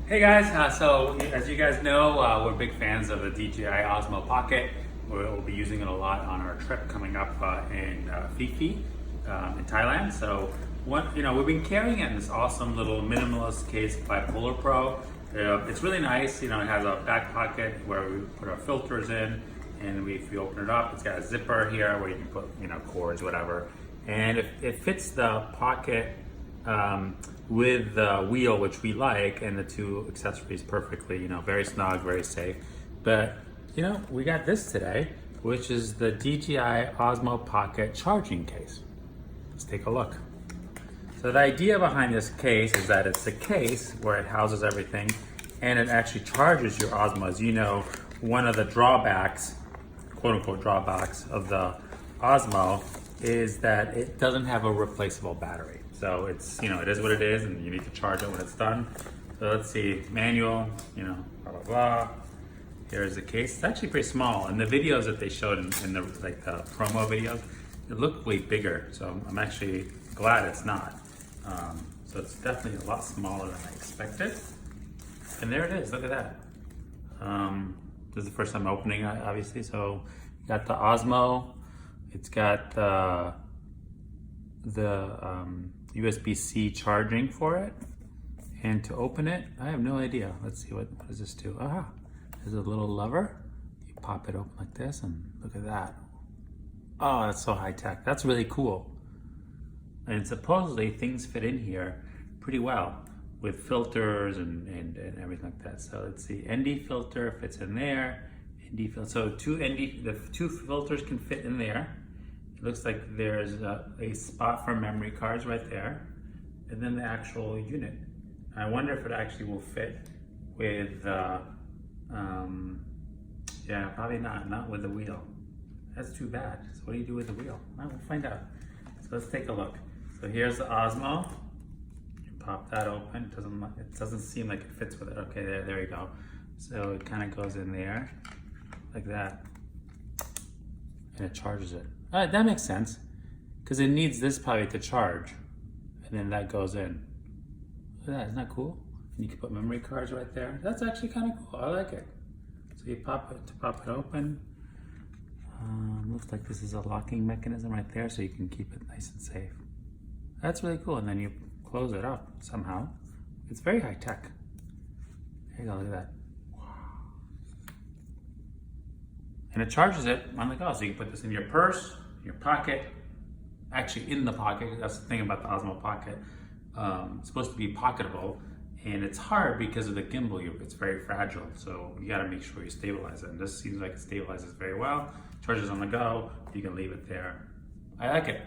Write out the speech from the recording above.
Hey guys, so as you guys know, we're big fans of the DJI Osmo Pocket. We'll be using it a lot on our trip coming up in Phi Phi in Thailand. So we've been carrying it in this awesome little minimalist case by Polar Pro. It's really nice. It has a back pocket where we put our filters in, and if you open it up, it's got a zipper here where you can put cords, whatever, and it fits the pocket with the wheel, which we like, and the two accessories perfectly. Very snug, very safe. But we got this today, which is the DJI Osmo Pocket charging case. Let's take a look. So the idea behind this case is that it's a case where it houses everything, and it actually charges your Osmo. As you know, one of the drawbacks, quote unquote drawbacks, of the Osmo is that it doesn't have a replaceable battery. So it's, it is what it is, and you need to charge it when it's done. So let's see, manual, blah, blah, blah. Here's the case. It's actually pretty small. And the videos that they showed in the promo videos, it looked way bigger. So I'm actually glad it's not. So it's definitely a lot smaller than I expected. And there it is, look at that. This is the first time opening, obviously. So you got the Osmo. It's got the USB-C charging for it. And to open it, I have no idea. Let's see, what does this do? There's a little lever. You pop it open like this, and look at that. Oh, that's so high tech. That's really cool. And supposedly things fit in here pretty well with filters and everything like that. So let's see, ND filter fits in there. ND filter, so the two filters can fit in there. It looks like there's a spot for memory cards right there, and then the actual unit. I wonder if it actually will fit with, yeah, probably not with the wheel. That's too bad. So what do you do with the wheel? Well, we'll find out. So let's take a look. So here's the Osmo. You pop that open. It doesn't seem like it fits with it. Okay, there you go. So it kind of goes in there like that, and it charges it. All right, that makes sense, because it needs this probably to charge, and then that goes in. Look at that, isn't that cool? And you can put memory cards right there. That's actually kind of cool. I like it. So you pop it open. Looks like this is a locking mechanism right there, so you can keep it nice and safe. That's really cool. And then you close it up somehow. It's very high tech. There you go, look at that. And it charges it on the go. So you can put this in your purse, your pocket, actually in the pocket. That's the thing about the Osmo Pocket. It's supposed to be pocketable, and it's hard because of the gimbal. It's very fragile, so you gotta make sure you stabilize it. And this seems like it stabilizes very well. Charges on the go, you can leave it there. I like it.